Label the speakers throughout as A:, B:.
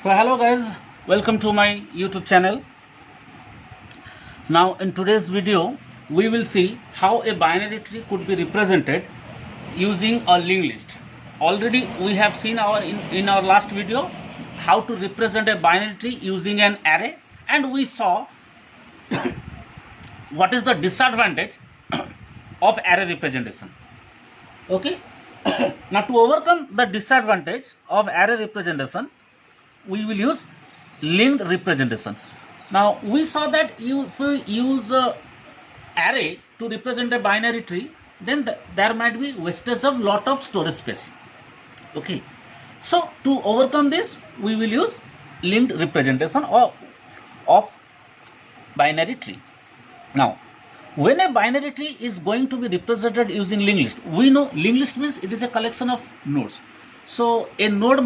A: So hello guys, welcome to my YouTube channel. Now in today's video we will see how a binary tree could be represented using a linked list. Already we have seen in our last video how to represent a binary tree using an array, and we saw what is the disadvantage of array representation. Okay. Now to overcome the disadvantage of array representation, we will use linked representation. Now we saw that if we use array to represent a binary tree, then there might be wastage of lot of storage space. Okay, so to overcome this, we will use linked representation of binary tree. Now, when a binary tree is going to be represented using linked list, we know linked list means it is a collection of nodes. So a node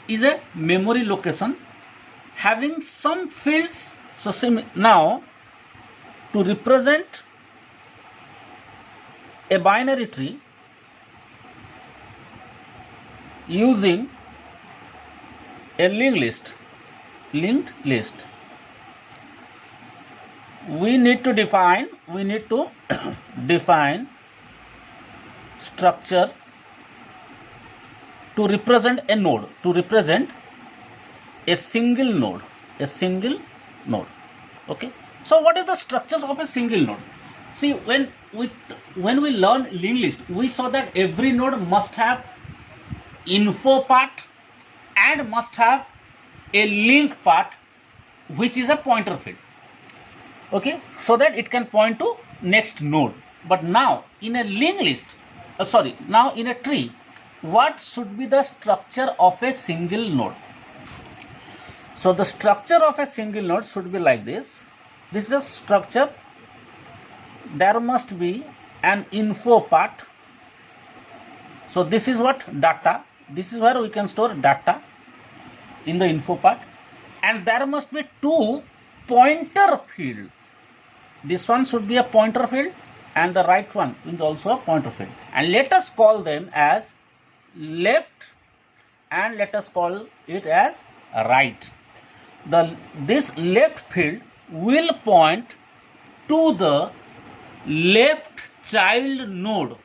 A: is a memory location having some fields. So now to represent a binary tree using a linked list, we need to define structure to represent a node, to represent a single node. Okay, so what is the structures of a single node? See, when we learn linked list, we saw that every node must have info part and must have a link part, which is a pointer field. Okay, so that it can point to next node. But now in a linked list, now in a tree, what should be the structure of a single node? So the structure of a single node should be like this. This is a structure. There must be an info part. So this is what data. This is where we can store data in the info part. And there must be two pointer field. This one should be a pointer field and the right one is also a pointer field. And let us call them as left and let us call it as right. This left field will point to the left child node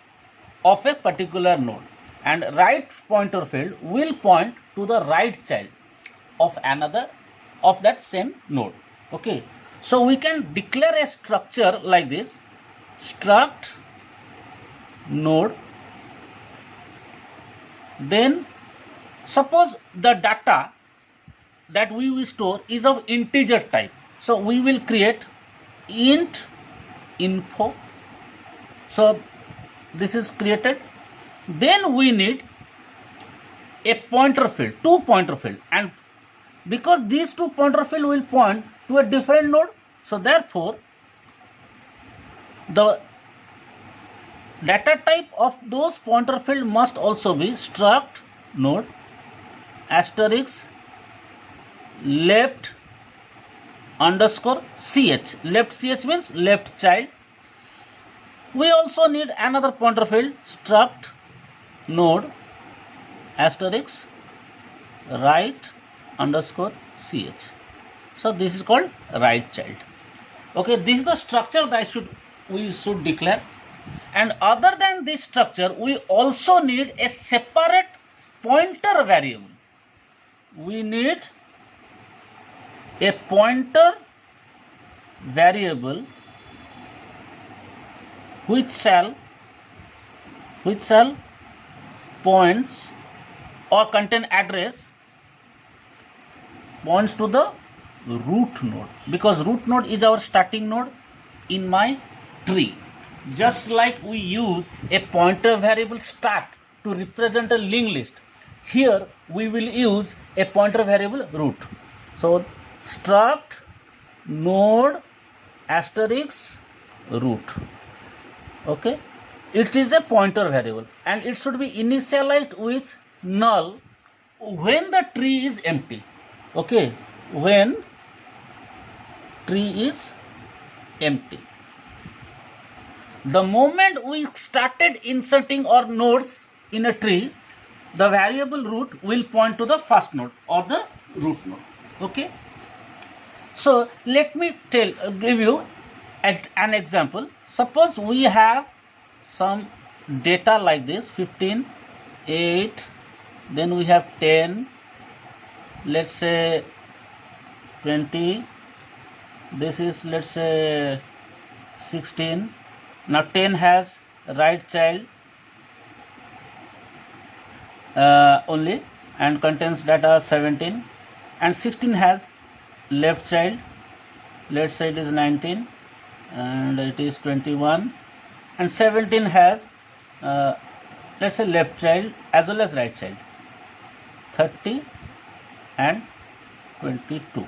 A: of a particular node, and right pointer field will point to the right child of that same node. Okay, so we can declare a structure like this: struct node. Then suppose the data that we will store is of integer type, so we will create int info. So this is created. Then we need a pointer field, two pointer field, and because these two pointer field will point to a different node, so therefore the data type of those pointer field must also be struct node asterisk left underscore ch. Left ch means left child. We also need another pointer field, struct node asterisk right underscore ch. So this is called right child. Okay, this is the structure that we should declare. And other than this structure, we also need a separate pointer variable. We need a pointer variable which shall points or contain address points to the root node, because root node is our starting node in my tree. Just like we use a pointer variable start to represent a linked list, here we will use a pointer variable root. So struct node asterisk root. Okay, it is a pointer variable and it should be initialized with null when the tree is empty. Okay, when tree is empty. The moment we started inserting our nodes in a tree, the variable root will point to the first node or the root node. Okay. So let me give you an example. Suppose we have some data like this: 15, 8, then we have 10, let's say 20, this is, let's say, 16. Now 10 has right child only and contains data 17, and 16 has left child, let's say it is 19, and it is 21, and 17 has let's say left child as well as right child, 30 and 22.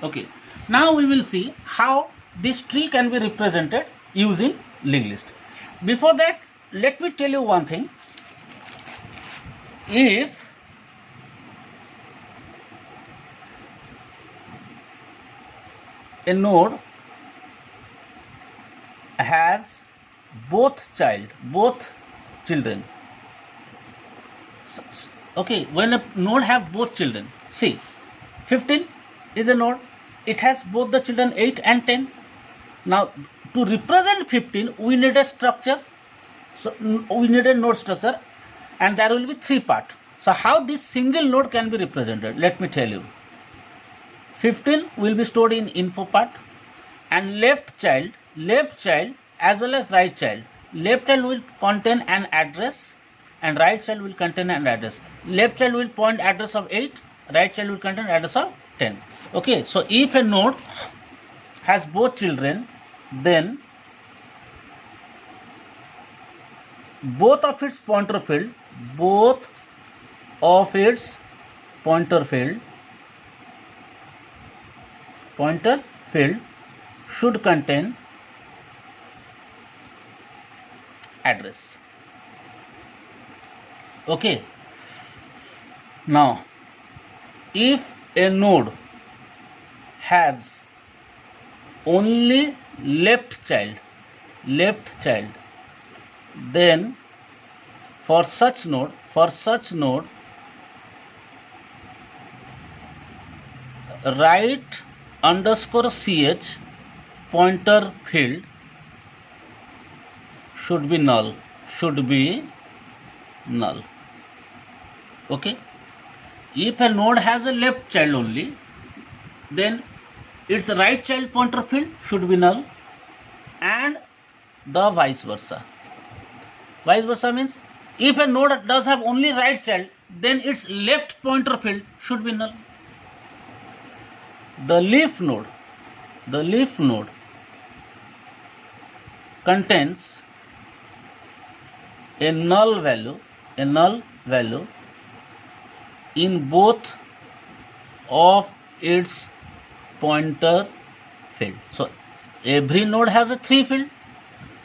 A: Okay, now we will see how this tree can be represented using linked list. Before that, let me tell you one thing. If a node has both children, okay, when a node have both children, see, 15 is a node, it has both the children 8 and 10. Now to represent 15 we need a structure, so we need a node structure, and there will be 3 parts. So how this single node can be represented, let me tell you. 15 will be stored in info part, and left child as well as right child. Left child will contain an address and right child will contain an address. Left child will point address of 8, right child will contain address of 10. Okay, so if a node has both children, then both of its pointer field should contain address. Okay, now if a node has only left child, then for such node right underscore ch pointer field should be null. Okay, if a node has a left child only, then its right child pointer field should be null, and the vice versa. Vice versa means if a node does have only right child, then its left pointer field should be null. The leaf node contains a null value in both of its pointer field. So every node has a 3 field.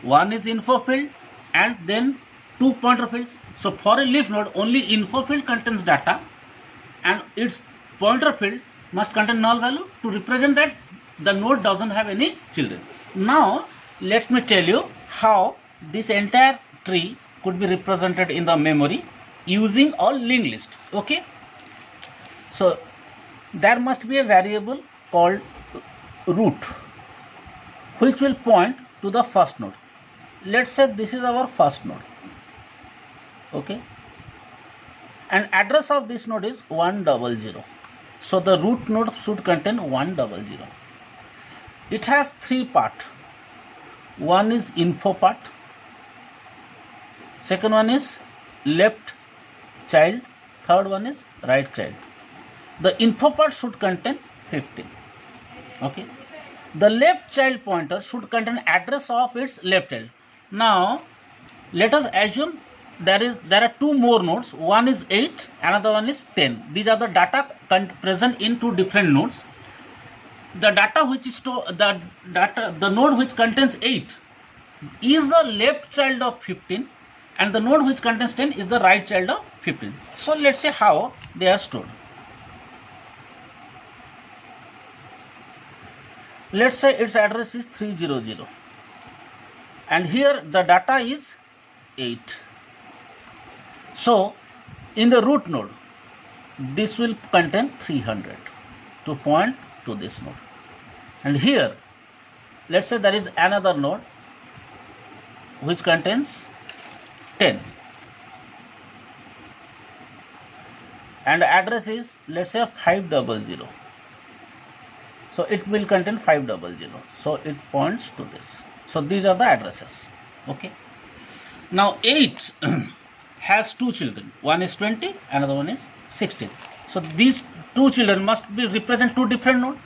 A: One is info field and then 2 pointer fields. So for a leaf node, only info field contains data and its pointer field must contain null value to represent that the node doesn't have any children. Now let me tell you how this entire tree could be represented in the memory using a linked list. Okay, so there must be a variable called root which will point to the first node. Let's say this is our first node. Okay, and address of this node is 100. So the root node should contain 100. It has 3 parts. One is info part, second one is left child, third one is right child. The info part should contain 15. Okay, the left child pointer should contain address of its left child. Now let us assume there are 2 more nodes. One is 8, another one is 10. These are the data present in 2 different nodes. The data which is the node which contains 8 is the left child of 15, and the node which contains 10 is the right child of 15. So let's say how they are stored. Let's say its address is 300 and here the data is 8. So in the root node this will contain 300 to point to this node. And here, let's say there is another node which contains 10, and address is, let's say, 500. So it will contain 500. So it points to this. So these are the addresses. Okay. Now 8 has two children. One is 20, another one is 16. So these two children must be represent two different nodes.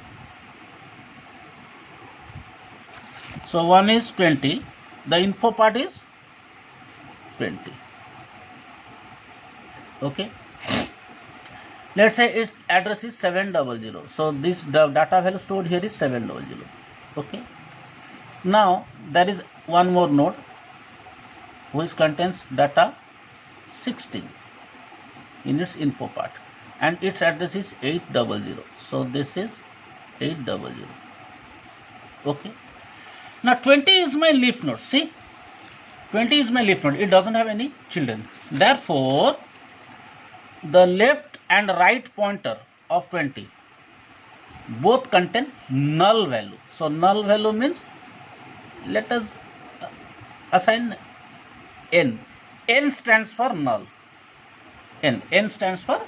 A: So one is 20. The info part is 20. Okay. Let's say its address is 700. So this the data value stored here is 700. Okay. Now there is one more node which contains data 16 in its info part, and its address is 800. So this is 800. Okay. Now 20 is my leaf node. See, 20 is my leaf node. It doesn't have any children. Therefore, the left and right pointer of 20 both contain null value. So null value means, let us assign n. N stands for null. N stands for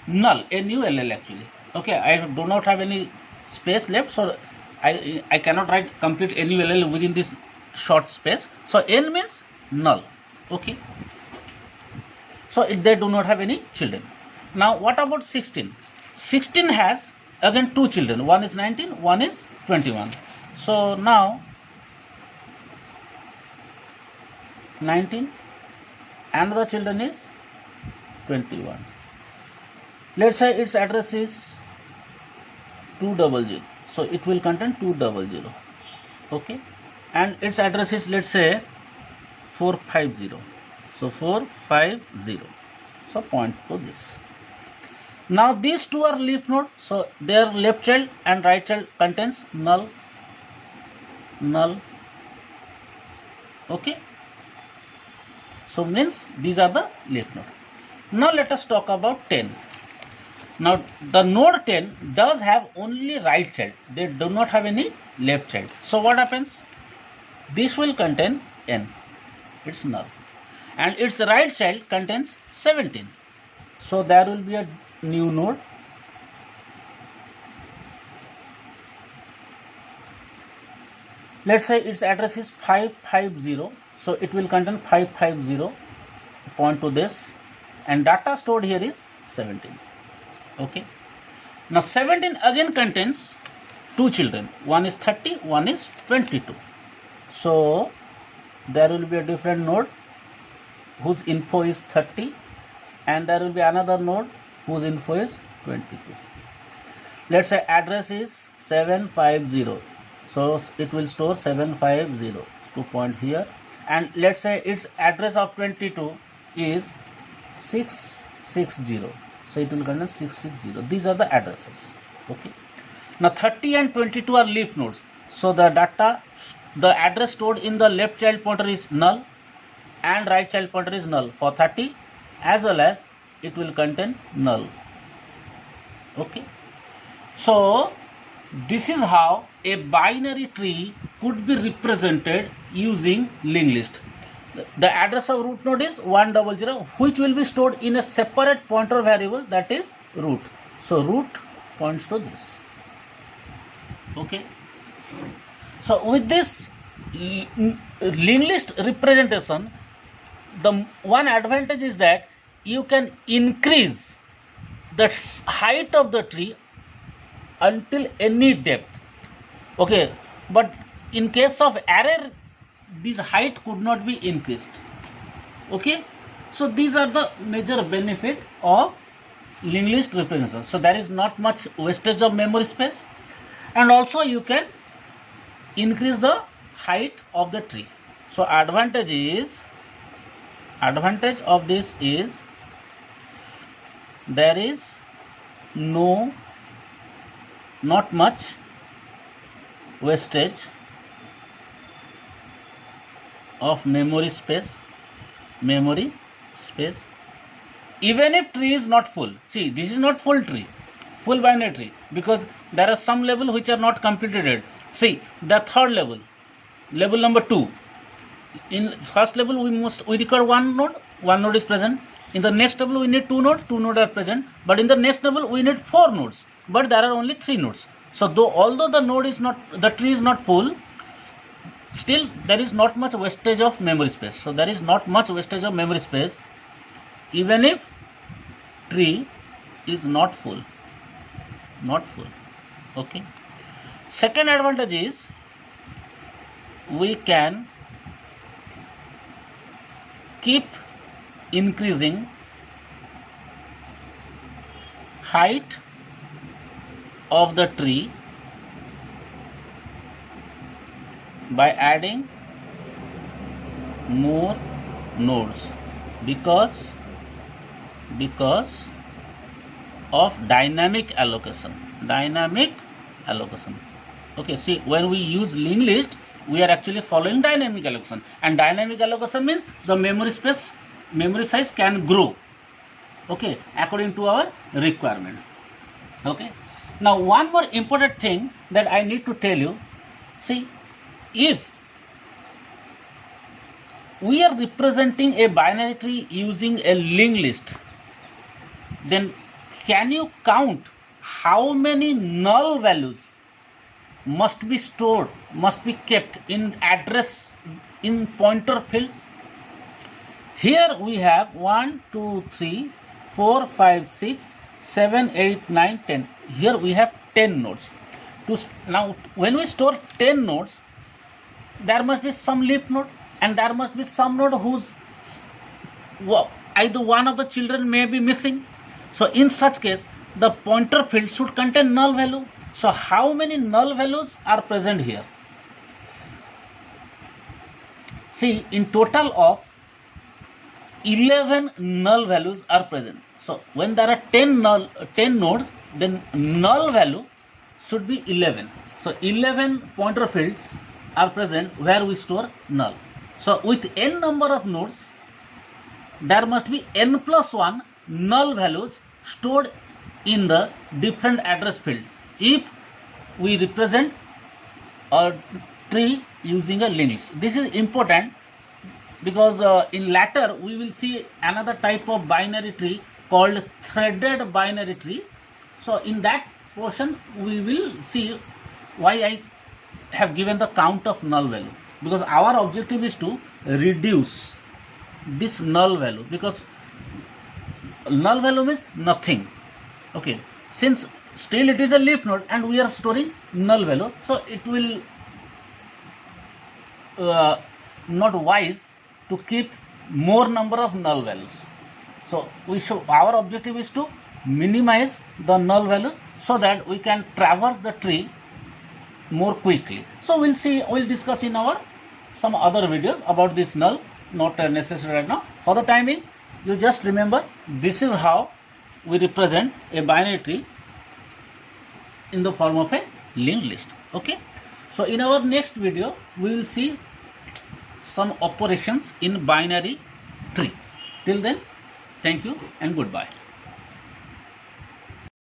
A: null. N-U-L-L actually. Okay, I do not have any space left, so I cannot write complete N-U-L-L within this short space. So N means null. Okay. So they do not have any children. Now what about 16? 16 has again two children. One is 19, one is 21. So now 19, another children is 21. Let's say its address is 200. So it will contain 200. Okay. And its address is, let's say, 450. So 450. So point to this. Now these two are leaf node. So their left child and right child contains null. Okay. So means these are the leaf node. Now let us talk about 10. Now the node 10 does have only right child. They do not have any left child. So what happens? This will contain n. It's null. And its right child contains 17. So there will be a new node. Let's say its address is 550. So it will contain 550. Point to this. And data stored here is 17. Okay. Now 17 again contains two children. One is 30, one is 22. So there will be a different node whose info is 30, and there will be another node whose info is 22. Let's say address is 750. So it will store 750 to point here. And let's say its address of 22 is 660. So it will contain 660. These are the addresses. Okay. Now 30 and 22 are leaf nodes. So the address stored in the left child pointer is null and right child pointer is null for 30, as well as it will contain null. Okay. So this is how a binary tree could be represented using linked list. The address of root node is 100, which will be stored in a separate pointer variable, that is root. So root points to this. Okay. So with this linked list representation, the one advantage is that you can increase the height of the tree until any depth. Okay, but in case of array, this height could not be increased. Okay, so these are the major benefit of linked list representation. So there is not much wastage of memory space, and also you can increase the height of the tree. So advantage of this is there is not much wastage of memory space, even if tree is not full. See, this is not full tree, full binary tree, because there are some level which are not completed. See, the third level, level number 2. In first level we require one node is present. In the next level we need two nodes are present. But in the next level we need 4 nodes, but there are only 3 nodes. So although the tree is not full, still there is not much wastage of memory space. So there is not much wastage of memory space even if tree is not full. Okay. Second advantage is we can keep increasing height of the tree by adding more nodes because of dynamic allocation. Okay, see, when we use linked list, we are actually following dynamic allocation, and dynamic allocation means the memory size can grow, okay, according to our requirement. Okay, now one more important thing that I need to tell you. See, if we are representing a binary tree using a linked list, then can you count how many null values must be kept in pointer fields? Here we have 1, 2, 3, 4, 5, 6, 7, 8, 9, 10. Here we have 10 nodes. Now when we store 10 nodes, there must be some leaf node, and there must be some node whose either one of the children may be missing. So in such case, the pointer field should contain null value. So how many null values are present here? See, in total of 11 null values are present. So when there are 10 nodes, then null value should be 11. So 11 pointer fields are present where we store null. So with n number of nodes, there must be n plus 1 null values stored in the different address field if we represent a tree using a linked list. This is important because in later we will see another type of binary tree called threaded binary tree. So in that portion we will see why I have given the count of null value, because our objective is to reduce this null value, because null value means nothing. Okay, since still it is a leaf node and we are storing null value, so it will not wise to keep more number of null values. So our objective is to minimize the null values so that we can traverse the tree more quickly. So we'll discuss in our some other videos about this null, not necessary right now. For the time being, you just remember this is how we represent a binary tree in the form of a linked list. Okay, so in our next video we will see some operations in binary tree. Till then, thank you and goodbye.